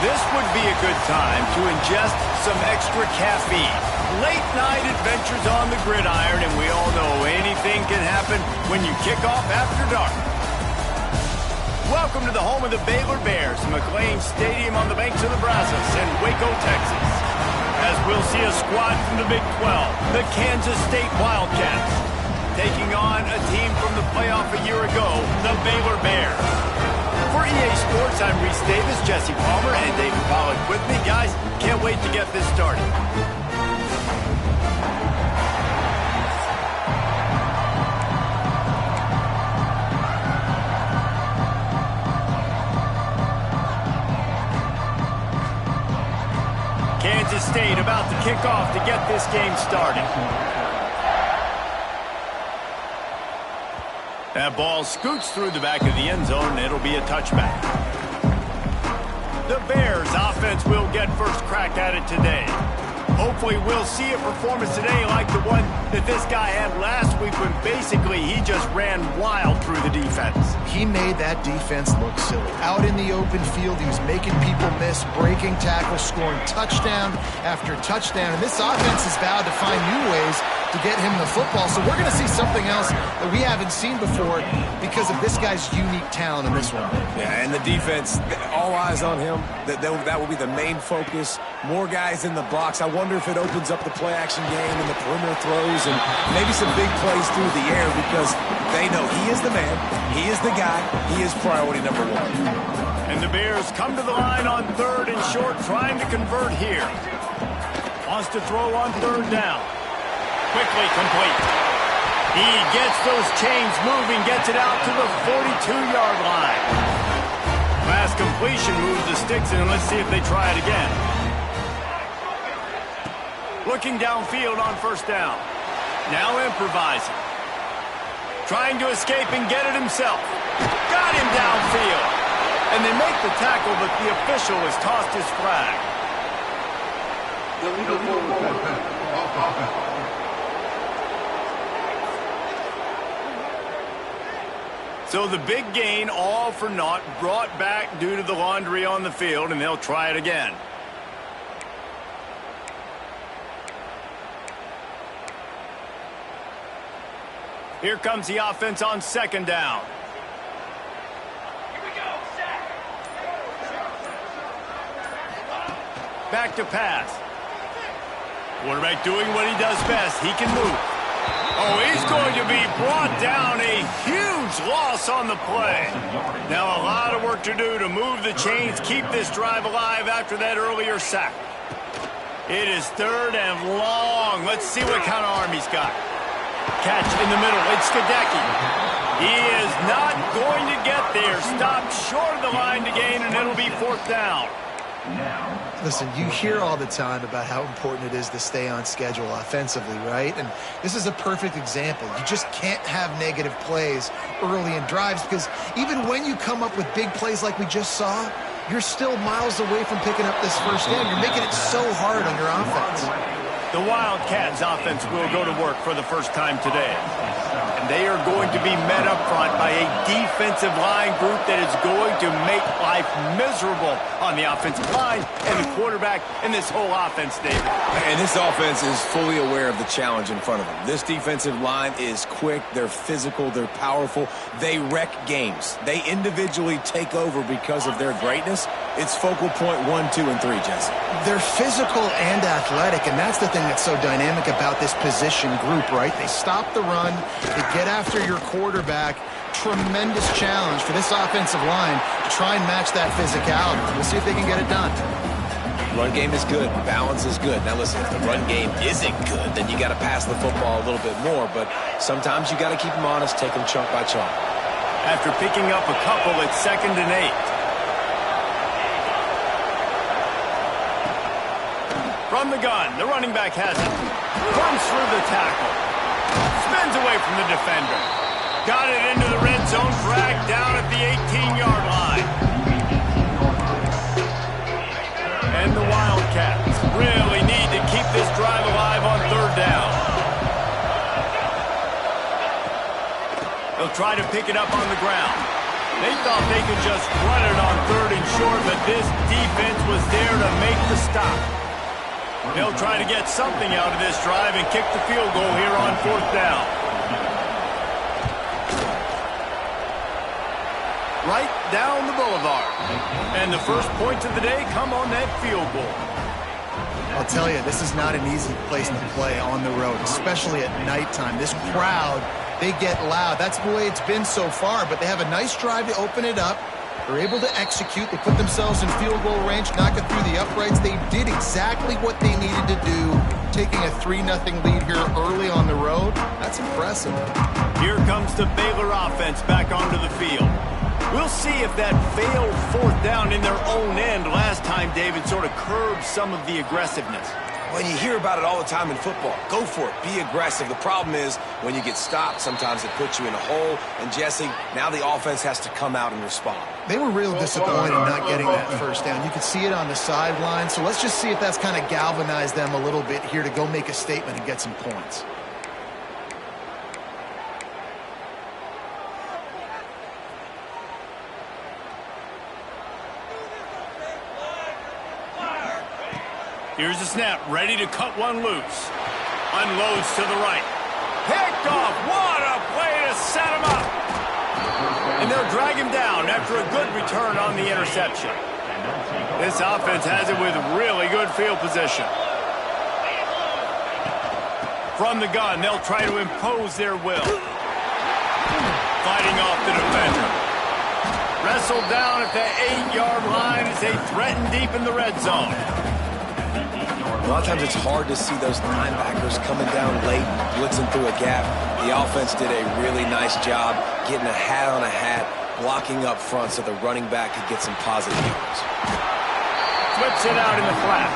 This would be a good time to ingest some extra caffeine. Late night adventures on the gridiron, and we all know anything can happen when you kick off after dark. Welcome to the home of the Baylor Bears, McLean Stadium on the banks of the Brazos in Waco, Texas. As we'll see a squad from the Big 12, the Kansas State Wildcats, taking on a team from the playoff a year ago, the Baylor Bears. For EA Sports, I'm Reese Davis, Jesse Palmer, and David Pollack with me. Guys, can't wait to get this started. Kansas State about to kick off to get this game started. That ball scoots through the back of the end zone, and it'll be a touchback. The Bears offense will get first crack at it today. Hopefully we'll see a performance today like the one that this guy had last week when basically he just ran wild through the defense. He made that defense look silly. Out in the open field, he was making people miss, breaking tackles, scoring touchdown after touchdown. And this offense has vowed to find new ways to get him the football. So we're going to see something else that we haven't seen before because of this guy's unique talent in this one. Yeah, and the defense, all eyes on him. That will be the main focus. More guys in the box. I wonder if it opens up the play-action game and the perimeter throws and maybe some big plays through the air because they know he is the man, he is the guy, he is priority number one. And the Bears come to the line on third and short, trying to convert here. Wants to throw on third down. Quickly complete. He gets those chains moving, gets it out to the 42-yard line. Pass completion moves the sticks, and let's see if they try it again. Looking downfield on first down. Now improvising. Trying to escape and get it himself. Got him downfield. And they make the tackle, but the official has tossed his flag. So the big gain, all for naught, brought back due to the laundry on the field, and they'll try it again. Here comes the offense on second down. Here we go, set. Back to pass. Quarterback doing what he does best. He can move. Oh, he's going to be brought down. A huge loss on the play. Now a lot of work to do to move the chains, keep this drive alive after that earlier sack. It is third and long. Let's see what kind of arm he's got. Catch in the middle. It's Skadecki. He is not going to get there. Stopped short of the line to gain, and it'll be fourth down. Listen, you hear all the time about how important it is to stay on schedule offensively, right? And this is a perfect example. You just can't have negative plays early in drives because even when you come up with big plays like we just saw, you're still miles away from picking up this first down. You're making it so hard on your offense. The Wildcats offense will go to work for the first time today. And they are going to be met up front by a defensive line group that is going to make life miserable on the offensive line and the quarterback and this whole offense, David. And this offense is fully aware of the challenge in front of them. This defensive line is quick, they're physical, they're powerful, they wreck games. They individually take over because of their greatness. It's focal point 1, 2, and 3, Jesse. They're physical and athletic, and that's the thing that's so dynamic about this position group, right? They stop the run, they get after your quarterback. Tremendous challenge for this offensive line to try and match that physicality. We'll see if they can get it done. Run game is good. Balance is good. Now, listen, if the run game isn't good, then you got to pass the football a little bit more, but sometimes you got to keep them honest, take them chunk by chunk. After picking up a couple, it's 2nd and 8. From the gun, the running back has it. Runs through the tackle. Spins away from the defender. Got it into the red zone, dragged down at the 18-yard line. And the Wildcats really need to keep this drive alive on third down. They'll try to pick it up on the ground. They thought they could just run it on 3rd and short, but this defense was there to make the stop. They'll try to get something out of this drive and kick the field goal here on 4th down. Right down the boulevard. And the first points of the day come on that field goal. I'll tell you, this is not an easy place to play on the road, especially at nighttime. This crowd, they get loud. That's the way it's been so far, but they have a nice drive to open it up. They're able to execute. They put themselves in field goal range, knock it through the uprights. They did exactly what they needed to do, taking a 3-0 lead here early on the road. That's impressive. Here comes the Baylor offense back onto the field. We'll see if that failed 4th down in their own end last time, David, sort of curbed some of the aggressiveness. When you hear about it all the time in football, go for it. Be aggressive. The problem is when you get stopped, sometimes it puts you in a hole. And, Jesse, now the offense has to come out and respond. They were real disappointed not getting that first down. You could see it on the sideline. So let's just see if that's kind of galvanized them a little bit here to go make a statement and get some points. Here's the snap, ready to cut one loose. Unloads to the right. Picked off. What a play to set him up. And they'll drag him down after a good return on the interception. This offense has it with really good field position. From the gun, they'll try to impose their will. Fighting off the defender. Wrestled down at the 8-yard line as they threaten deep in the red zone. A lot of times it's hard to see those linebackers coming down late, blitzing through a gap. The offense did a really nice job getting a hat on a hat, blocking up front so the running back could get some positive yards. Flips it out in the flat.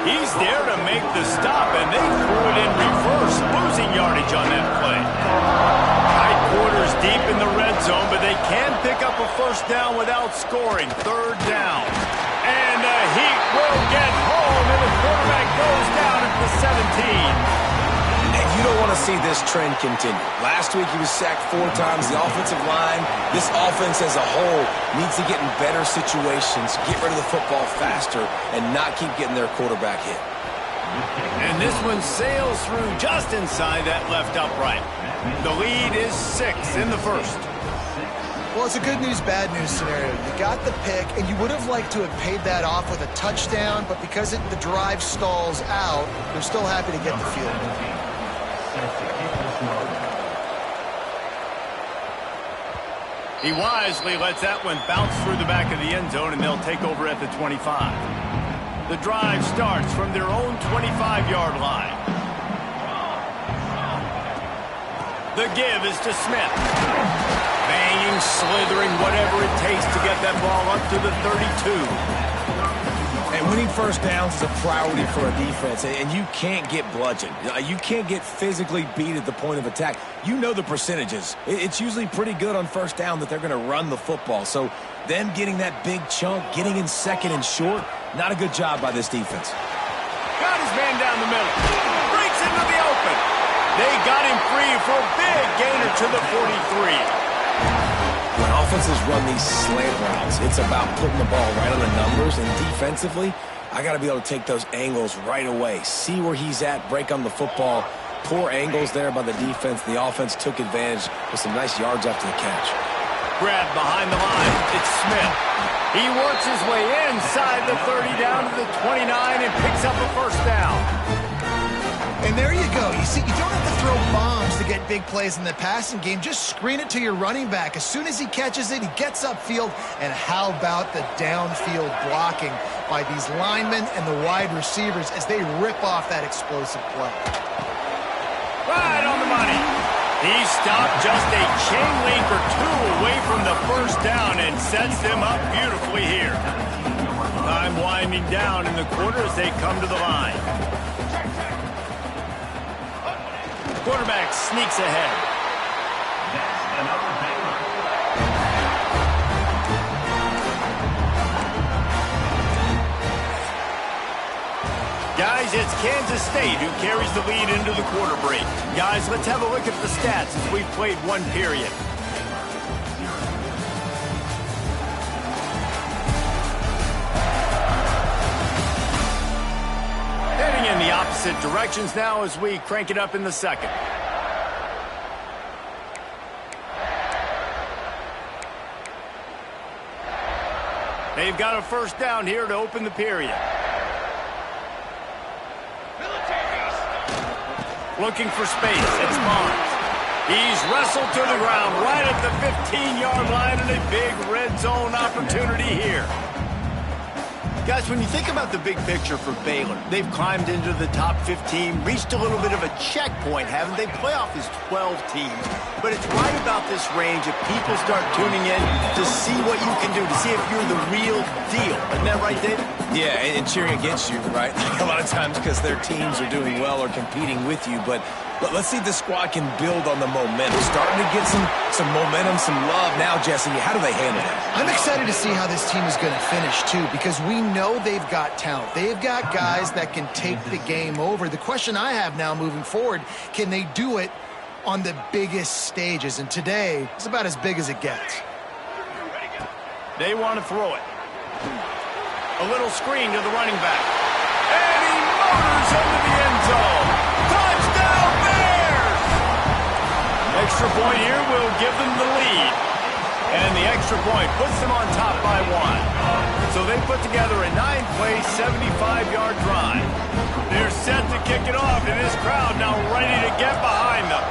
He's there to make the stop, and they threw it in reverse, losing yardage on that play. Tight quarters deep in the red zone, but they can pick up a first down without scoring. Third down. And the Heat will get home, and the quarterback goes down at the 17. And you don't want to see this trend continue. Last week he was sacked 4 times. The offensive line, this offense as a whole, needs to get in better situations, get rid of the football faster, and not keep getting their quarterback hit. And this one sails through just inside that left upright. The lead is 6 in the first. Well, it's a good news, bad news scenario. You got the pick, and you would have liked to have paid that off with a touchdown, but because the drive stalls out, they're still happy to get the field goal. He wisely lets that one bounce through the back of the end zone, and they'll take over at the 25. The drive starts from their own 25-yard line. The give is to Smith. Banging, slithering, whatever it takes to get that ball up to the 32. And winning first downs is a priority for a defense, and you can't get bludgeoned. You can't get physically beat at the point of attack. You know the percentages. It's usually pretty good on first down that they're going to run the football. So them getting that big chunk, getting in second and short, not a good job by this defense. Got his man down the middle. Breaks into the open. They got him free for a big gainer to the 43. When offenses run these slant routes, it's about putting the ball right on the numbers, and defensively, I got to be able to take those angles right away, see where he's at, break on the football. Poor angles there by the defense. The offense took advantage with some nice yards after the catch. Grabbed behind the line. It's Smith. He works his way inside the 30 down to the 29 and picks up a first down. And there you go. You see, you don't have to throw bombs to get big plays in the passing game. Just screen it to your running back. As soon as he catches it, he gets upfield. And how about the downfield blocking by these linemen and the wide receivers as they rip off that explosive play? Right on the money. He stopped just a chain link or 2 away from the first down and sets them up beautifully here. Time winding down in the quarter as they come to the line. Quarterback sneaks ahead. Guys, it's Kansas State who carries the lead into the quarter break. Guys, let's have a look at the stats as we've played one period. Heading in the opposite directions now as we crank it up in the second. They've got a first down here to open the period. Looking for space. It's Barnes. He's wrestled to the ground right at the 15-yard line and a big red zone opportunity here. Guys, when you think about the big picture for Baylor, they've climbed into the top 15, reached a little bit of a checkpoint, haven't they? Playoff is 12 teams. But it's right about this range if people start tuning in to see what you can do, to see if you're the real deal. Isn't that right, David? Yeah, and cheering against you, right? A lot of times because their teams are doing well or competing with you. But let's see if the squad can build on the momentum. Starting to get some momentum, some love now, Jesse. How do they handle that? I'm excited to see how this team is going to finish, too, because we know they've got talent. They've got guys that can take the game over. The question I have now moving forward, can they do it on the biggest stages? And today is about as big as it gets. They want to throw it. A little screen to the running back. And he motors into the end zone. Touchdown Bears! Extra point here will give them the lead. And the extra point puts them on top by 1. So they put together a 9-play, 75-yard drive. They're set to kick it off, and this crowd now ready to get behind them.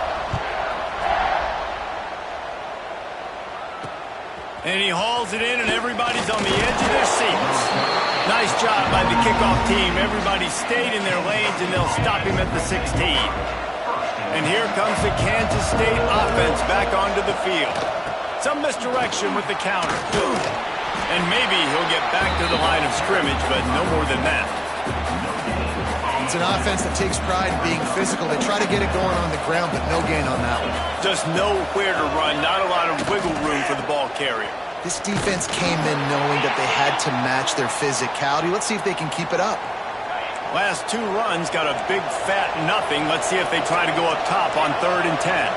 And he hauls it in, and everybody's on the edge of their seats. Nice job by the kickoff team. Everybody stayed in their lanes, and they'll stop him at the 16. And here comes the Kansas State offense back onto the field. Some misdirection with the counter. And maybe he'll get back to the line of scrimmage, but no more than that. It's an offense that takes pride in being physical. They try to get it going on the ground, but no gain on that one. Just nowhere to run, not a lot of wiggle room for the ball carrier. This defense came in knowing that they had to match their physicality. Let's see if they can keep it up. Last 2 runs got a big fat nothing. Let's see if they try to go up top on 3rd and 10.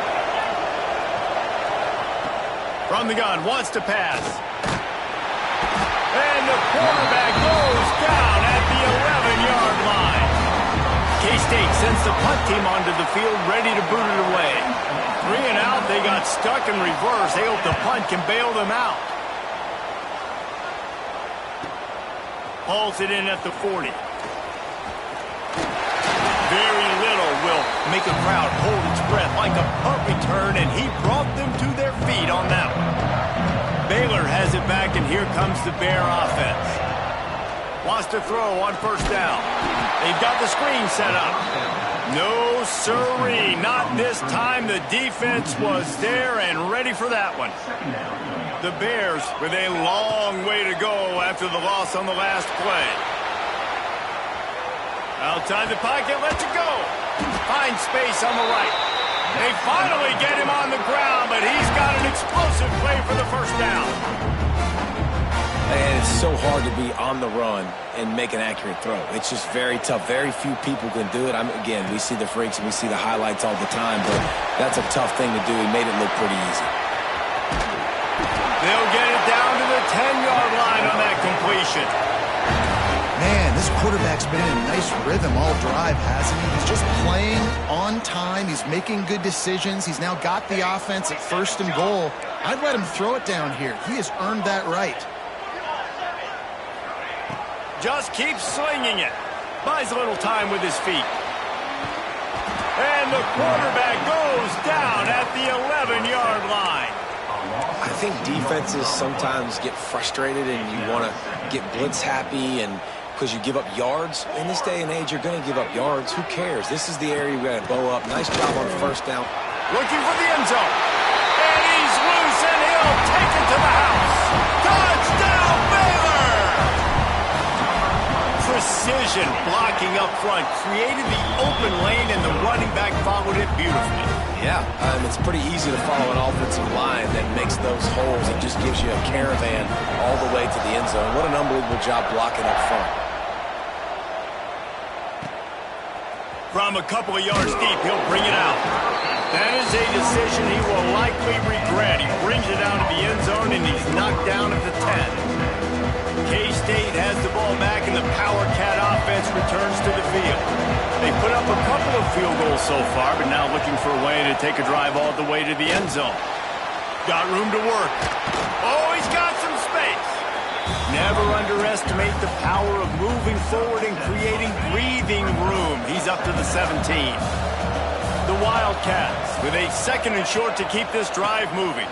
From the gun, wants to pass. And the quarterback goes down at the 11-yard line. K-State sends the punt team onto the field, ready to boot it away. 3 and out, they got stuck in reverse. They hope the punt can bail them out. Hauls it in at the 40. Very little will make a crowd hold its breath like a punt return, and he brought them to their feet on that one. Baylor has it back, and here comes the Bear offense. Wants to throw on 1st down. They've got the screen set up. No siree, not this time. The defense was there and ready for that one. The Bears with a long way to go after the loss on the last play. Outside the pocket, lets it go. Finds space on the right. They finally get him on the ground, but he's got an explosive play for the 1st down. And it's so hard to be on the run and make an accurate throw. It's just very tough. Very few people can do it. Again, we see the freaks and we see the highlights all the time, but that's a tough thing to do. He made it look pretty easy. They'll get it down to the 10-yard line on that completion. Man, this quarterback's been in a nice rhythm all drive, hasn't he? He's just playing on time. He's making good decisions. He's now got the offense at 1st and goal. I'd let him throw it down here. He has earned that right. Just keeps slinging it. Buys a little time with his feet. And the quarterback goes down at the 11-yard line. I think defenses sometimes get frustrated and you want to get blitz happy and because you give up yards. In this day and age, you're going to give up yards. Who cares? This is the area we got to bow up. Nice job on 1st down. Looking for the end zone. And he's loose and he'll take it to the house. Touchdown, Baylor! Precision blocking up front created the open lane and the running back followed it beautifully. Yeah, it's pretty easy to follow an offensive line that makes those holes and just gives you a caravan all the way to the end zone. What an unbelievable job blocking up front. From a couple of yards deep, he'll bring it out. That is a decision he will likely regret. He brings it out of the end zone, and he's knocked down at the 10. K-State has the ball back, and the Power Cat offense returns to the field. They put up a couple of field goals so far, but now looking for a way to take a drive all the way to the end zone. Got room to work. Oh, he's got some space. Never underestimate the power of moving forward and creating breathing room. He's up to the 17. The Wildcats with a 2nd and short to keep this drive moving.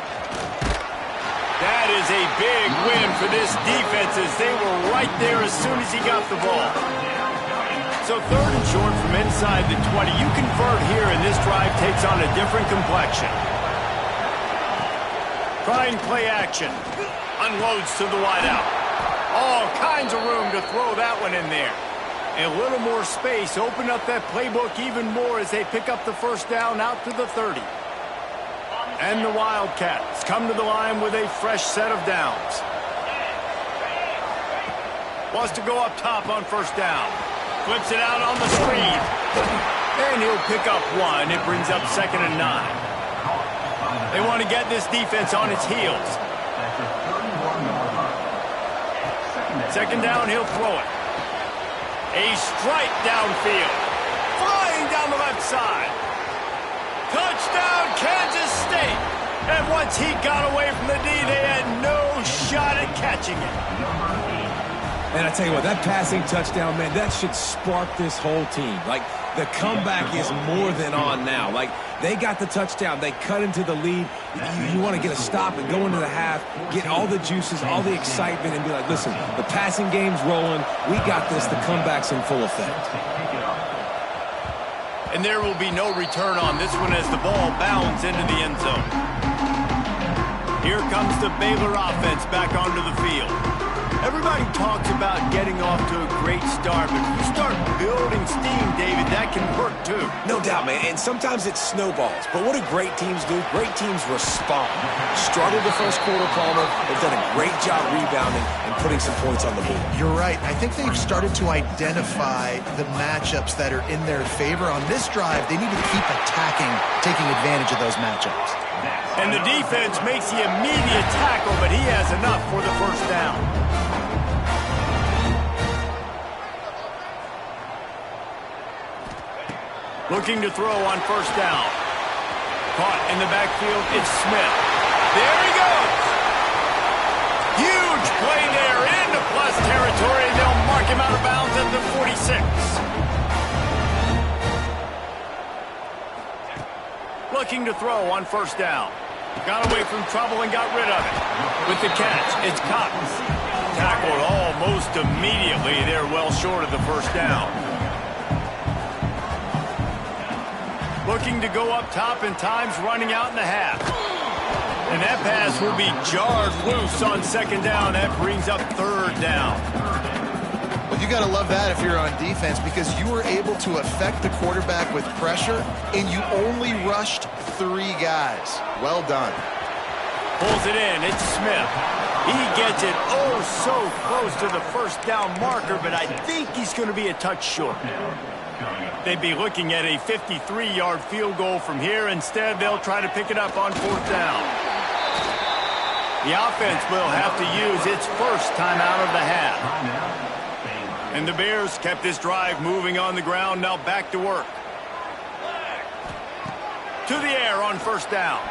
That is a big win for this defense as they were right there as soon as he got the ball. So 3rd and short from inside the 20. You convert here and this drive takes on a different complexion. Trying play action. Unloads to the wideout. All kinds of room to throw that one in there. And a little more space. Open up that playbook even more as they pick up the 1st down out to the 30. And the Wildcats come to the line with a fresh set of downs. Wants to go up top on 1st down. Flips it out on the screen. And he'll pick up 1. It brings up 2nd and 9. They want to get this defense on its heels. 2nd down, he'll throw it. A strike downfield. Flying down the left side. Touchdown, Kansas State. And once he got away from the D, they had no shot at catching it. And I tell you what, that passing touchdown, man, that should spark this whole team. Like, the comeback is more than on now. Like, they got the touchdown. They cut into the lead. You want to get a stop and go into the half, get all the juices, all the excitement, and be like, listen, the passing game's rolling. We got this. The comeback's in full effect. And there will be no return on this one as the ball bounds into the end zone. Here comes the Baylor offense back onto the field. Everybody talks about getting off to a great start, but if you start building steam, David, that can work too. No doubt, man, and sometimes it snowballs. But what do great teams do? Great teams respond. Struggled the first quarter, Palmer. They've done a great job rebounding and putting some points on the board. You're right. I think they've started to identify the matchups that are in their favor. On this drive, they need to keep attacking, taking advantage of those matchups. And the defense makes the immediate tackle, but he has enough for the first down. Looking to throw on first down. Caught in the backfield, it's Smith. There he goes! Huge play there into plus territory, and they'll mark him out of bounds at the 46. Looking to throw on first down. Got away from trouble and got rid of it. With the catch, it's Cox. Tackled almost immediately. They're well short of the first down. Looking to go up top, and time's running out in the half. And that pass will be jarred loose on second down. That brings up third down. Well, you got to love that if you're on defense, because you were able to affect the quarterback with pressure, and you only rushed 3 guys. Well done. Pulls it in. It's Smith. He gets it oh so close to the first down marker, but I think he's going to be a touch short. They'd be looking at a 53-yard field goal from here. Instead, they'll try to pick it up on fourth down. The offense will have to use its first timeout of the half. And the Bears kept this drive moving on the ground. Now back to work. To the air on first down.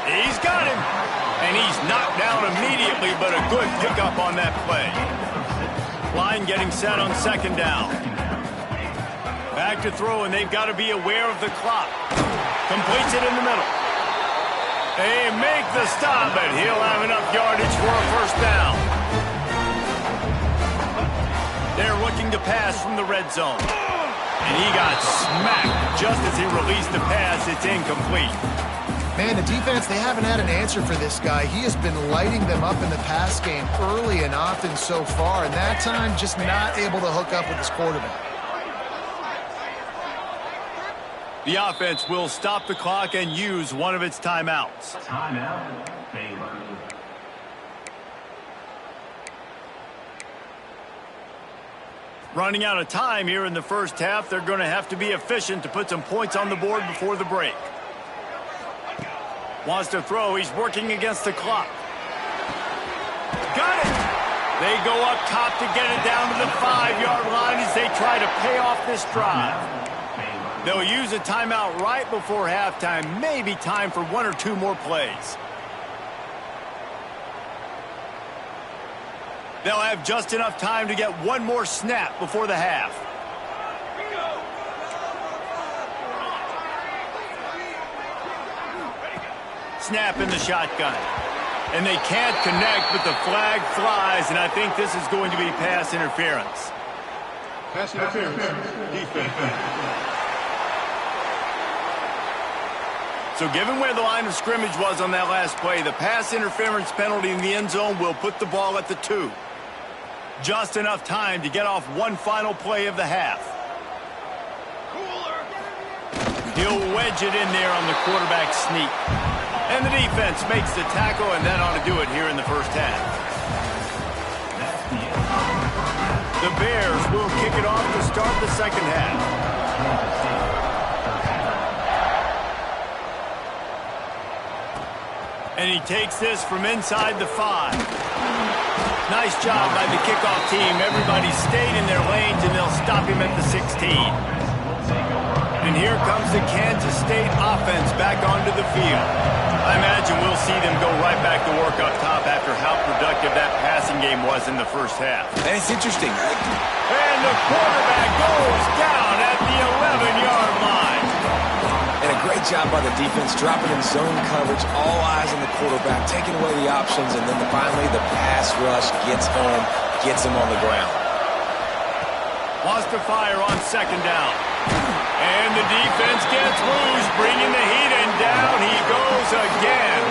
He's got him. And he's knocked down immediately, but a good pickup on that play. Line getting set on second down. Back to throw, and they've got to be aware of the clock. Completes it in the middle. They make the stop, but he'll have enough yardage for a first down. They're looking to pass from the red zone. And he got smacked just as he released the pass. It's incomplete. Man, the defense, they haven't had an answer for this guy. He has been lighting them up in the pass game early and often so far, and that time just not able to hook up with his quarterback. The offense will stop the clock and use one of its timeouts. Timeout, Baylor. Running out of time here in the first half, they're going to have to be efficient to put some points on the board before the break. Wants to throw. He's working against the clock. Got it! They go up top to get it down to the 5-yard line as they try to pay off this drive. They'll use a timeout right before halftime. Maybe time for 1 or 2 more plays. They'll have just enough time to get 1 more snap before the half. Snap in the shotgun. And they can't connect, but the flag flies, and I think this is going to be pass interference. Pass interference. Defense. So given where the line of scrimmage was on that last play, the pass interference penalty in the end zone will put the ball at the 2. Just enough time to get off one final play of the half. He'll wedge it in there on the quarterback sneak. And the defense makes the tackle, and that ought to do it here in the first half. The Bears will kick it off to start the second half. And he takes this from inside the 5. Nice job by the kickoff team. Everybody stayed in their lanes, and they'll stop him at the 16. And here comes the Kansas State offense back onto the field. I imagine we'll see them go right back to work up top after how productive that passing game was in the first half. And it's interesting. And the quarterback goes down at the 11-yard line. And a great job by the defense, dropping in zone coverage, all eyes on the quarterback, taking away the options, and then finally the pass rush gets home, gets him on the ground. Wants to fire on second down. And the defense gets loose, bringing the heat, and down he goes again.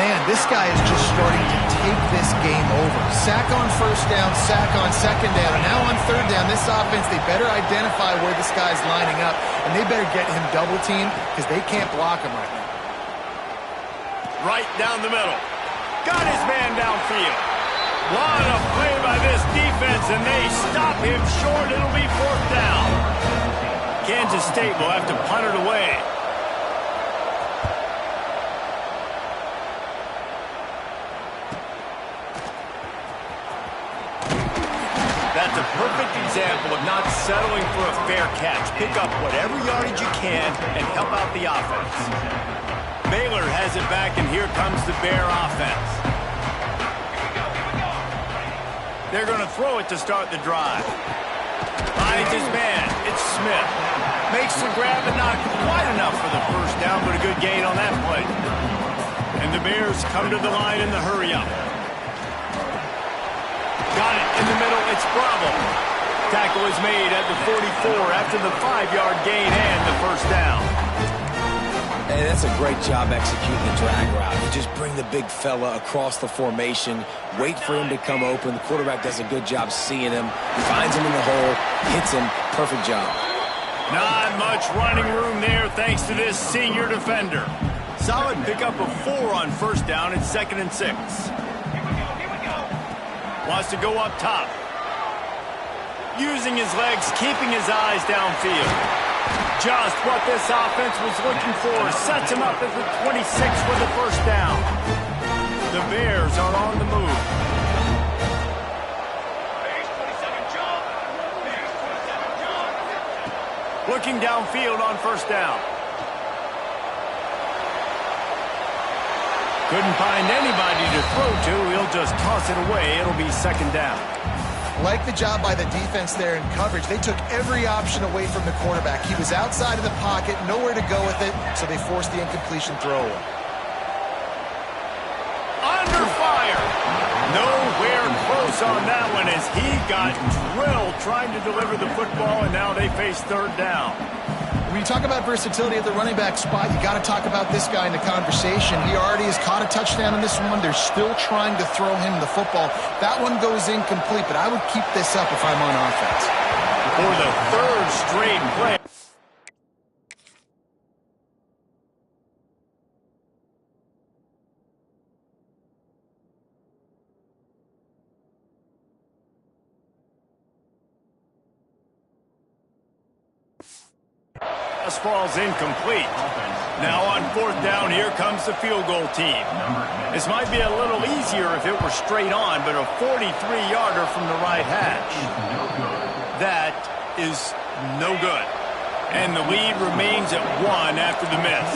Man, this guy is just starting to take this game over. Sack on first down, sack on second down, and now on third down, this offense, they better identify where this guy's lining up, and they better get him double-teamed because they can't block him right now. Right down the middle. Got his man downfield. What a play by this defense, and they stop him short. It'll be fourth down. Kansas State will have to punt it away. That's a perfect example of not settling for a fair catch. Pick up whatever yardage you can and help out the offense. Baylor has it back, and here comes the Bear offense. They're going to throw it to start the drive. Finds his man. It's Smith. Makes the grab and not quite enough for the first down, but a good gain on that play. And the Bears come to the line in the hurry-up. Got it in the middle. It's Bravo. Tackle is made at the 44 after the 5-yard gain and the first down. Hey, that's a great job executing the drag route. You just bring the big fella across the formation, wait for him to come open. The quarterback does a good job seeing him, finds him in the hole, hits him. Perfect job. Not much running room there thanks to this senior defender. Solid pickup of 4 on first down and 2nd and 6. Wants to go up top. Using his legs, keeping his eyes downfield. Just what this offense was looking for. Sets him up at the 26 for the first down. The Bears are on the move. Looking downfield on first down. Couldn't find anybody to throw to. He'll just toss it away. It'll be 2nd down. Like the job by the defense there in coverage. They took every option away from the quarterback. He was outside of the pocket, nowhere to go with it, so they forced the incompletion throw. Under fire. Nowhere close on that one as he got drilled trying to deliver the football, and now they face 3rd down. When you talk about versatility at the running back spot, you got to talk about this guy in the conversation. He already has caught a touchdown in this one. They're still trying to throw him the football. That one goes incomplete, but I would keep this up if I'm on offense. For the 3rd straight play. Falls incomplete. Now on 4th down, here comes the field goal team. This might be a little easier if it were straight on, but a 43-yarder from the right hash. That is no good. And the lead remains at 1 after the miss.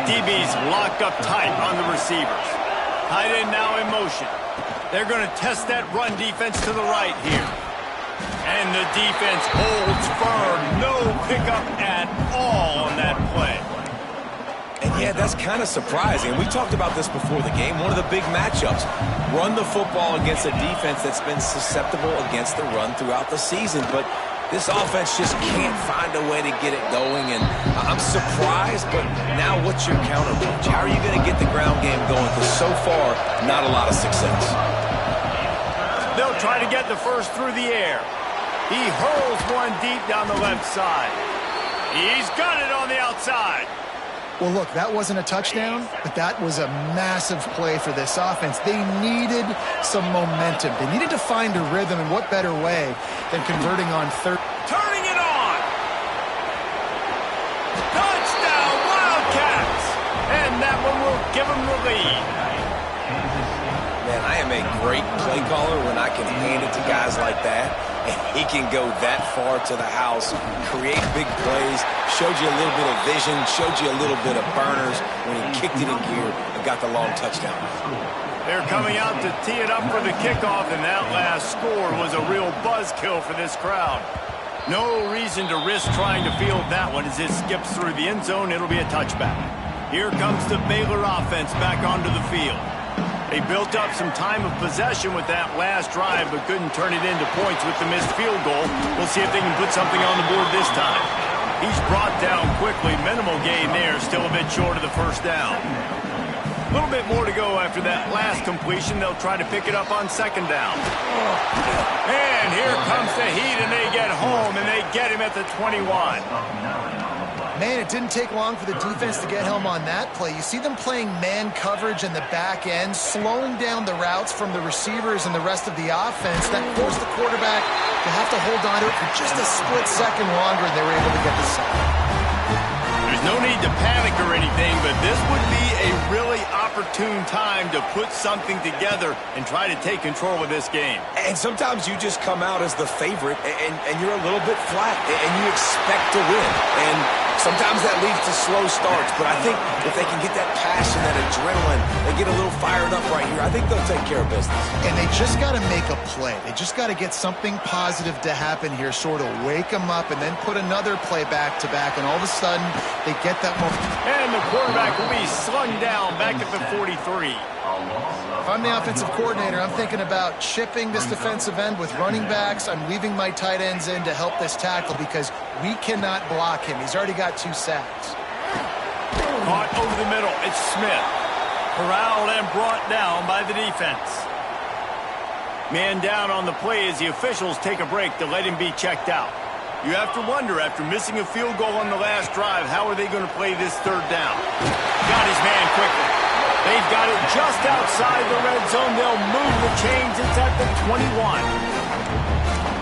DB's locked up tight on the receivers. Tight end now in motion. They're going to test that run defense to the right here. And the defense holds firm. No pickup at all on that play. And yeah, that's kind of surprising. We talked about this before the game. One of the big matchups. Run the football against a defense that's been susceptible against the run throughout the season. But this offense just can't find a way to get it going. And I'm surprised, but now what's your counterpunch? How are you going to get the ground game going? Because so far, not a lot of success. They'll try to get the first through the air. He hurls one deep down the left side. He's got it on the outside. Well, look, that wasn't a touchdown, but that was a massive play for this offense. They needed some momentum. They needed to find a rhythm, and what better way than converting on 3rd. Turning it on. Touchdown, Wildcats. And that one will give them the lead. Man, I am a great play caller when I can hand it to guys like that. And he can go that far to the house, create big plays, showed you a little bit of vision, showed you a little bit of burners when he kicked it in gear and got the long touchdown. They're coming out to tee it up for the kickoff, and that last score was a real buzzkill for this crowd. No reason to risk trying to field that one as it skips through the end zone. It'll be a touchback. Here comes the Baylor offense back onto the field. They built up some time of possession with that last drive, but couldn't turn it into points with the missed field goal. We'll see if they can put something on the board this time. He's brought down quickly. Minimal gain there, still a bit short of the first down. A little bit more to go after that last completion. They'll try to pick it up on second down. And here comes the heat, and they get home, and they get him at the 21. Man, it didn't take long for the defense to get home on that play. You see them playing man coverage in the back end, slowing down the routes from the receivers and the rest of the offense. That forced the quarterback to have to hold on to it for just a split second longer, and they were able to get the sack. There's no need to panic or anything, but this would be a really opportune time to put something together and try to take control of this game. And sometimes you just come out as the favorite, and you're a little bit flat, and you expect to win. And sometimes that leads to slow starts, but I think if they can get that passion, that adrenaline, they get a little fired up right here, I think they'll take care of business. And they just got to make a play. They just got to get something positive to happen here, sort of wake them up, and then put another play back-to-back, and all of a sudden they get that momentum. And the quarterback will be slung down back at the 43. If I'm the offensive coordinator, I'm thinking about chipping this defensive end with running backs. I'm leaving my tight ends in to help this tackle because we cannot block him. He's already got 2 sacks. Caught over the middle. It's Smith. Corralled and brought down by the defense. Man down on the play as the officials take a break to let him be checked out. You have to wonder, after missing a field goal on the last drive, how are they going to play this third down? Got his man quickly. They've got it just outside the red zone. They'll move the chains. It's at the 21.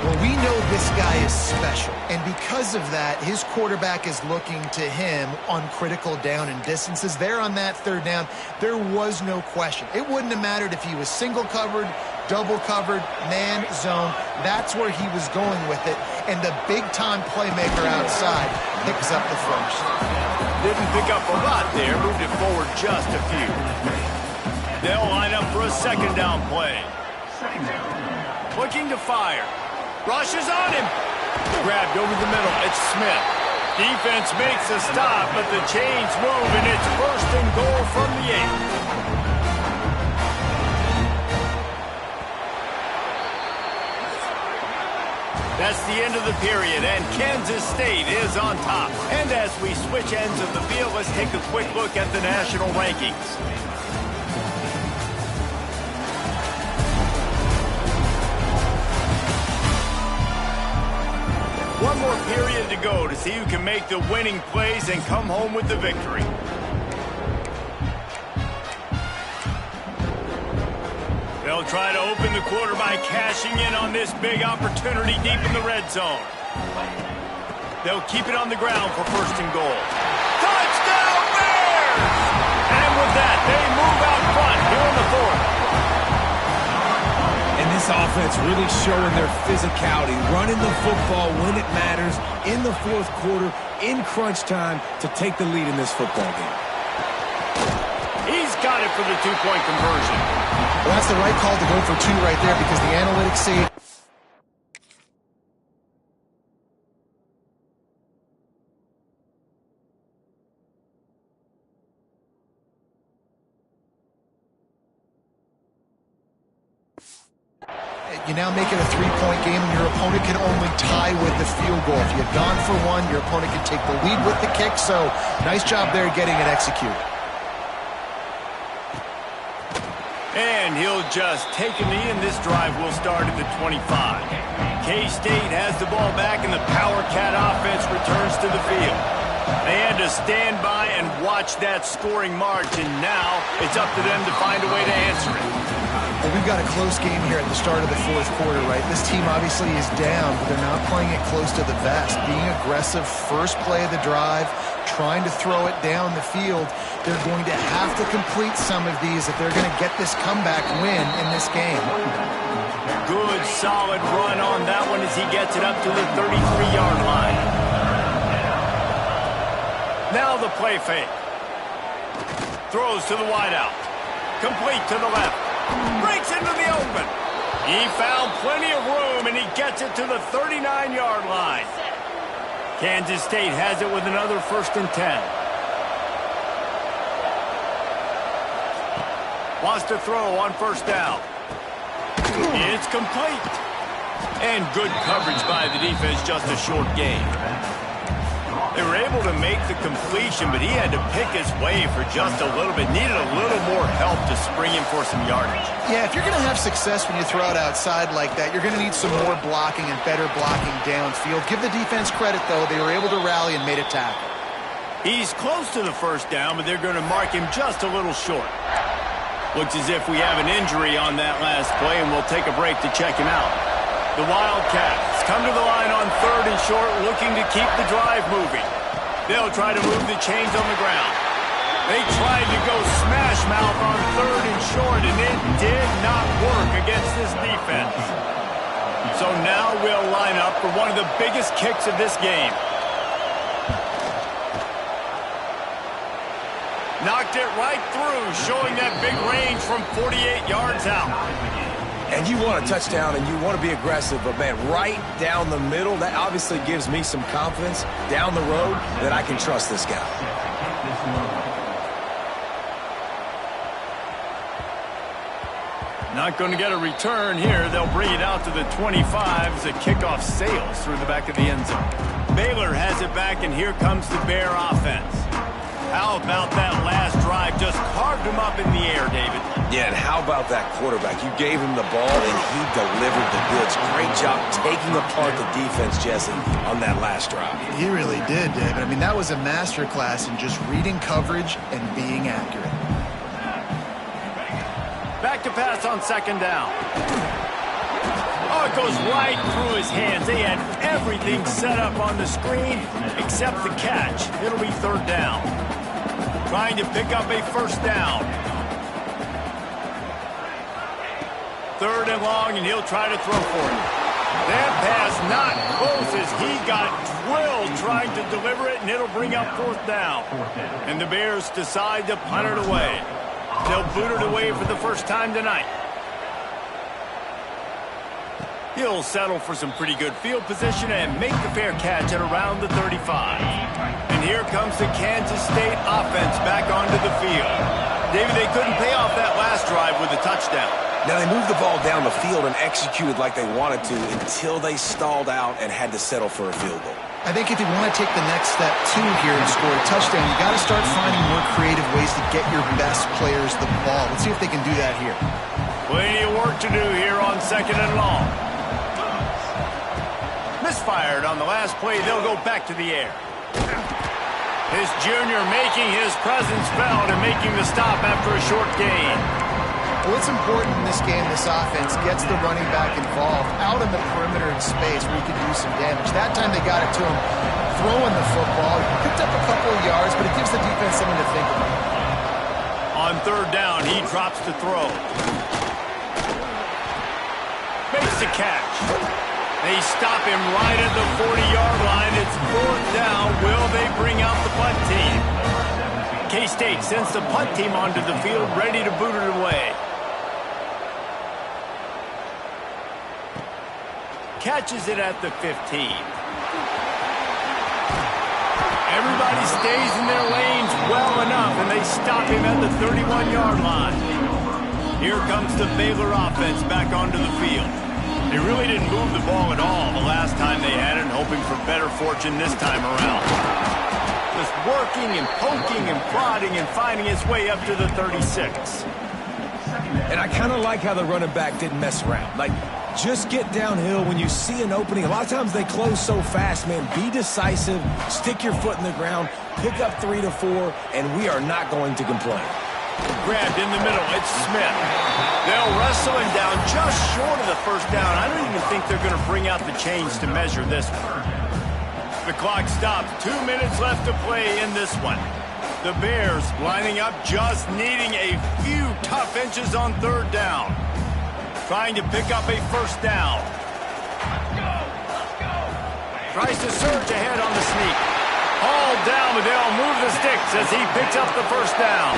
Well, we know this guy is special, and because of that, his quarterback is looking to him on critical down and distances. There on that third down, there was no question. It wouldn't have mattered if he was single covered, double covered, man zone. That's where he was going with it, and the big-time playmaker outside picks up the first. Didn't pick up a lot there, moved it forward just a few. They'll line up for a second down play. Looking to fire. Rushes on him. Grabbed over the middle. It's Smith. Defense makes a stop, but the chains move, and it's first and goal from the 8. That's the end of the period, and Kansas State is on top. And as we switch ends of the field, let's take a quick look at the national rankings. One more period to go to see who can make the winning plays and come home with the victory. They'll try to open the quarter by cashing in on this big opportunity deep in the red zone. They'll keep it on the ground for first and goal. Touchdown Bears! And with that, they move out front here in the fourth. And this offense really showing their physicality, running the football when it matters, in the fourth quarter, in crunch time, to take the lead in this football game. He's got it for the two-point conversion. Well, that's the right call to go for 2 right there because the analytics say... You now make it a 3-point game, and your opponent can only tie with the field goal. If you had gone for 1, your opponent can take the lead with the kick, so nice job there getting it executed. And he'll just take a knee, and this drive will start at the 25. K-State has the ball back, and the Power Cat offense returns to the field. They had to stand by and watch that scoring march, and now it's up to them to find a way to answer it. Well, we've got a close game here at the start of the fourth quarter, right? This team obviously is down, but they're not playing it close to the vest. Being aggressive, first play of the drive, trying to throw it down the field. They're going to have to complete some of these if they're going to get this comeback win in this game. Good, solid run on that one as he gets it up to the 33-yard line. Now the play fake. Throws to the wideout. Complete to the left. Breaks into the open. He found plenty of room, and he gets it to the 39-yard line. Kansas State has it with another 1st and 10. Wants to throw on first down. It's complete. And good coverage by the defense, just a short game. They were able to make the completion, but he had to pick his way for just a little bit. Needed a little more help to spring him for some yardage. Yeah, if you're going to have success when you throw it outside like that, you're going to need some more blocking and better blocking downfield. Give the defense credit, though. They were able to rally and made a tackle. He's close to the first down, but they're going to mark him just a little short. Looks as if we have an injury on that last play, and we'll take a break to check him out. The Wildcats come to the line on 3rd and short, looking to keep the drive moving. They'll try to move the chains on the ground. They tried to go smash mouth on 3rd and short, and it did not work against this defense. So now we'll line up for one of the biggest kicks of this game. Knocked it right through, showing that big range from 48 yards out. And you want a touchdown and you want to be aggressive, but man, right down the middle, that obviously gives me some confidence down the road that I can trust this guy. Not going to get a return here. They'll bring it out to the 25 as the kickoff sails through the back of the end zone. Baylor has it back, and here comes the Bear offense. How about that last drive? Just carved him up in the air, David. Yeah, and how about that quarterback? You gave him the ball, and he delivered the goods. Great job taking apart the defense, Jesse, on that last drive. He really did, David. I mean, that was a masterclass in just reading coverage and being accurate. Back to pass on 2nd down. Oh, it goes right through his hands. They had everything set up on the screen except the catch. It'll be 3rd down. Trying to pick up a 1st down. 3rd and long, and he'll try to throw for it. That pass not close as he got drilled trying to deliver it, and it'll bring up 4th down. And the Bears decide to punt it away. They'll boot it away for the first time tonight. He'll settle for some pretty good field position and make the fair catch at around the 35. And here comes the Kansas State offense back onto the field. David, they couldn't pay off that last drive with a touchdown. Now, they moved the ball down the field and executed like they wanted to until they stalled out and had to settle for a field goal. I think if you want to take the next step, too, here and score a touchdown, you got to start finding more creative ways to get your best players the ball. Let's see if they can do that here. Plenty of work to do here on 2nd and long. Misfired on the last play. They'll go back to the air. This junior making his presence felt and making the stop after a short gain. Well, it's important in this game, this offense gets the running back involved out in the perimeter in space where he can do some damage. That time they got it to him throwing the football. He picked up a couple of yards, but it gives the defense something to think about. On 3rd down, he drops to throw. Makes the catch. They stop him right at the 40-yard line. It's 4th down. Will they bring out the punt team? K-State sends the punt team onto the field, ready to boot it away. Catches it at the 15. Everybody stays in their lanes well enough, and they stop him at the 31-yard line. Here comes the Baylor offense back onto the field. They really didn't move the ball at all the last time they had it, hoping for better fortune this time around. Just working and poking and prodding and finding his way up to the 36. And I kind of like how the running back didn't mess around. Like, just get downhill when you see an opening. A lot of times they close so fast, man. Be decisive, stick your foot in the ground, pick up 3 to 4, and we are not going to complain. Grabbed in the middle. It's Smith. They'll wrestle him down just short of the 1st down. I don't even think they're going to bring out the chains to measure this one. The clock stops. 2 minutes left to play in this one. The Bears lining up, just needing a few tough inches on 3rd down. Trying to pick up a 1st down. Tries to surge ahead on the sneak. Hauled down, but they'll move the sticks as he picks up the 1st down.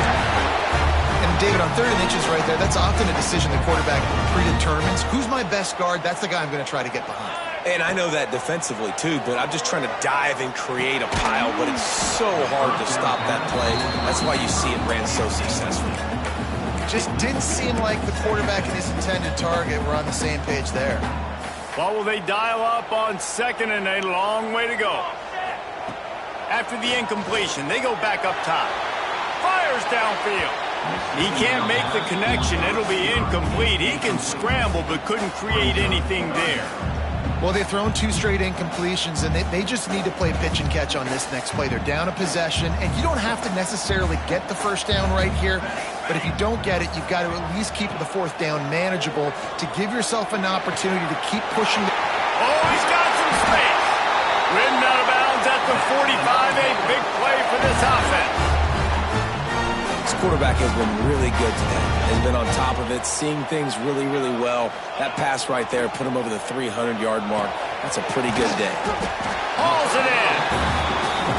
And David, on 3rd and inches right there, that's often a decision the quarterback predetermines. Who's my best guard? That's the guy I'm going to try to get behind. And I know that defensively, too, but I'm just trying to dive and create a pile, but it's so hard to stop that play. That's why you see it ran so successfully. Just didn't seem like the quarterback and his intended target were on the same page there. Well, will they dial up on 2nd and a long way to go? After the incompletion, they go back up top. Fires downfield. He can't make the connection. It'll be incomplete. He can scramble but couldn't create anything there. Well, they've thrown 2 straight incompletions, and they just need to play pitch and catch on this next play. They're down a possession, and you don't have to necessarily get the first down right here, but if you don't get it, you've got to at least keep the 4th down manageable to give yourself an opportunity to keep pushing. Oh, he's got some space. Ridden out of bounds at the 45, a big play for this offense. This quarterback has been really good today. Has been on top of it, seeing things really, really well. That pass right there put him over the 300-yard mark. That's a pretty good day. Hauls it in.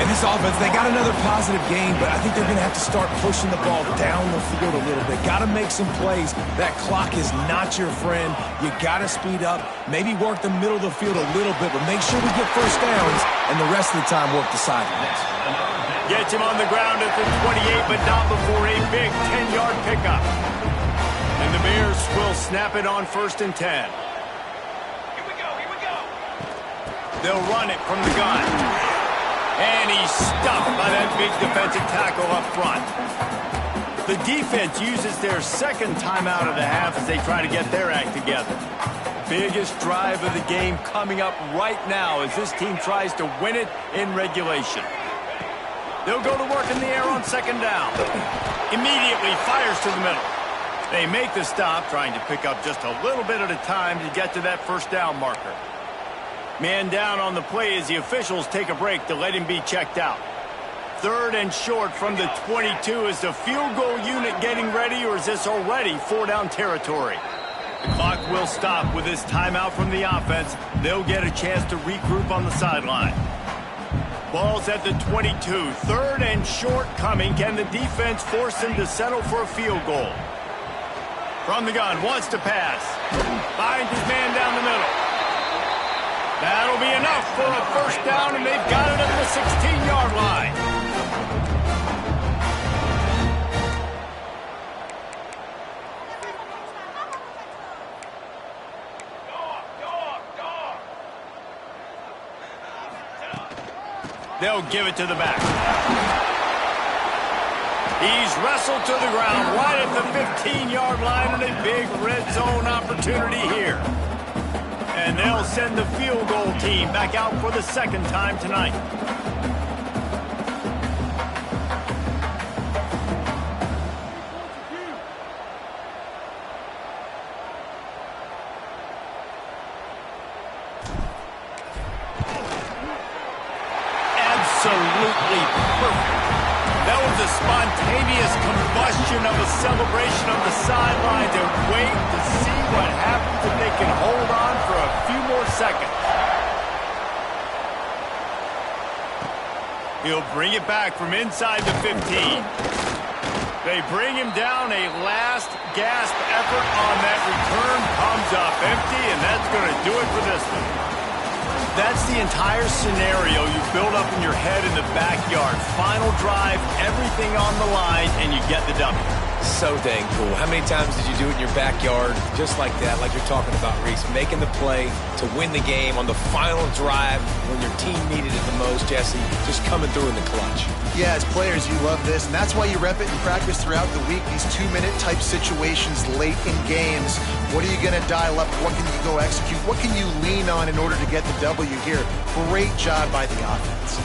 And this offense, they got another positive game, but I think they're going to have to start pushing the ball down the field a little bit. Got to make some plays. That clock is not your friend. You got to speed up, maybe work the middle of the field a little bit, but make sure we get first downs, and the rest of the time work the sidelines. Gets him on the ground at the 28, but not before a big 10-yard pickup. And the Bears will snap it on 1st and 10. Here we go. They'll run it from the gun. And he's stuffed by that big defensive tackle up front. The defense uses their 2nd timeout of the half as they try to get their act together. Biggest drive of the game coming up right now as this team tries to win it in regulation. They'll go to work in the air on 2nd down. Immediately fires to the middle. They make the stop, trying to pick up just a little bit at a time to get to that 1st down marker. Man down on the play as the officials take a break to let him be checked out. 3rd and short from the 22. Is the field goal unit getting ready, or is this already 4-down territory? The clock will stop with this timeout from the offense. They'll get a chance to regroup on the sideline. Ball's at the 22. 3rd and short coming. Can the defense force them to settle for a field goal? From the gun, wants to pass. Finds his man down the middle. That'll be enough for a 1st down, and they've got it at the 16-yard line. They'll give it to the back. He's wrestled to the ground right at the 15-yard line, and a big red zone opportunity here. And they'll send the field goal team back out for the 2nd time tonight. Absolutely perfect. That was a spontaneous combustion of a celebration on the sidelines, and wait to see what happens if they can hold on for a few more seconds. He'll bring it back from inside the 15. They bring him down. A last gasp effort on that return comes up empty, and that's going to do it for this one. That's the entire scenario you build up in your head in the backyard. Final drive, everything on the line, and you get the W. So dang cool. How many times did you do it in your backyard? Just like that, like you're talking about, Reese. Making the play to win the game on the final drive when your team needed it the most, Jesse. Just coming through in the clutch. Yeah, as players, you love this, and that's why you rep it in practice throughout the week. These 2-minute type situations late in games. What are you going to dial up? What can you go execute? What can you lean on in order to get the W here? Great job by the offense.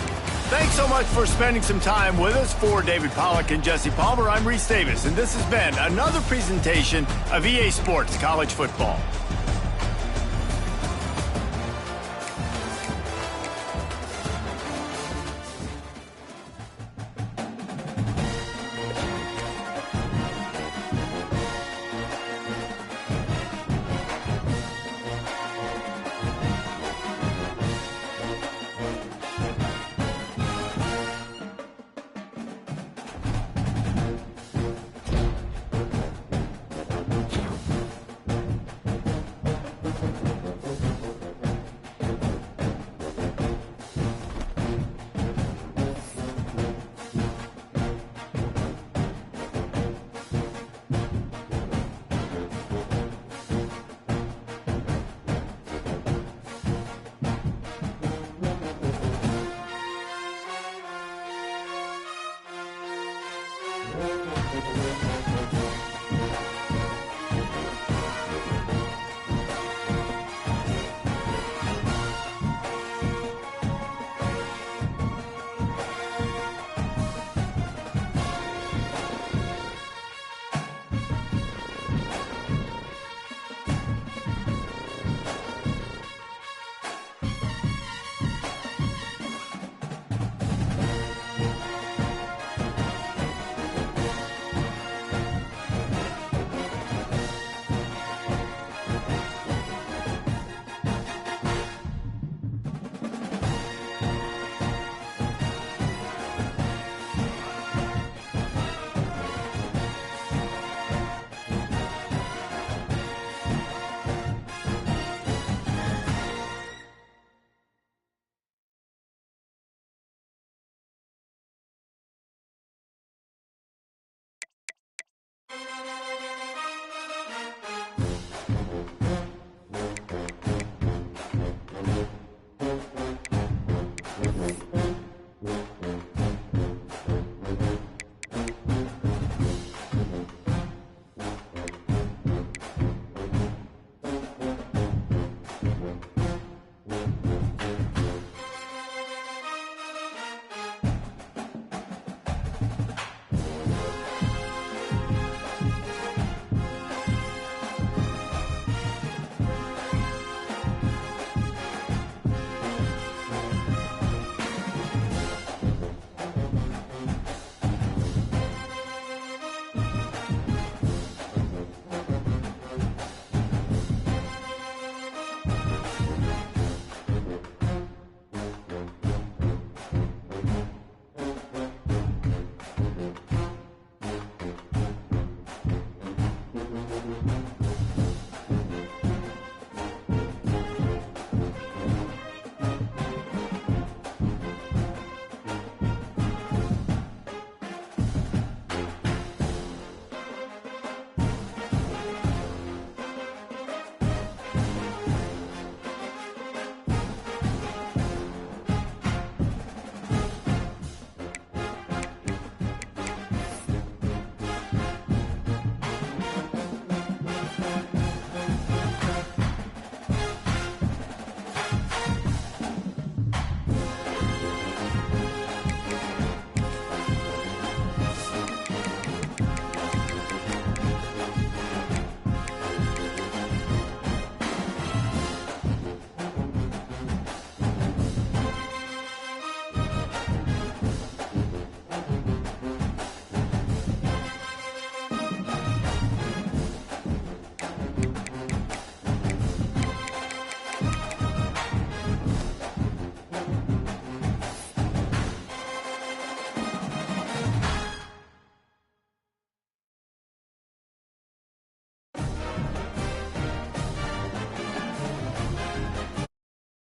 Thanks so much for spending some time with us. For David Pollack and Jesse Palmer, I'm Reese Davis, and this has been another presentation of EA Sports College Football.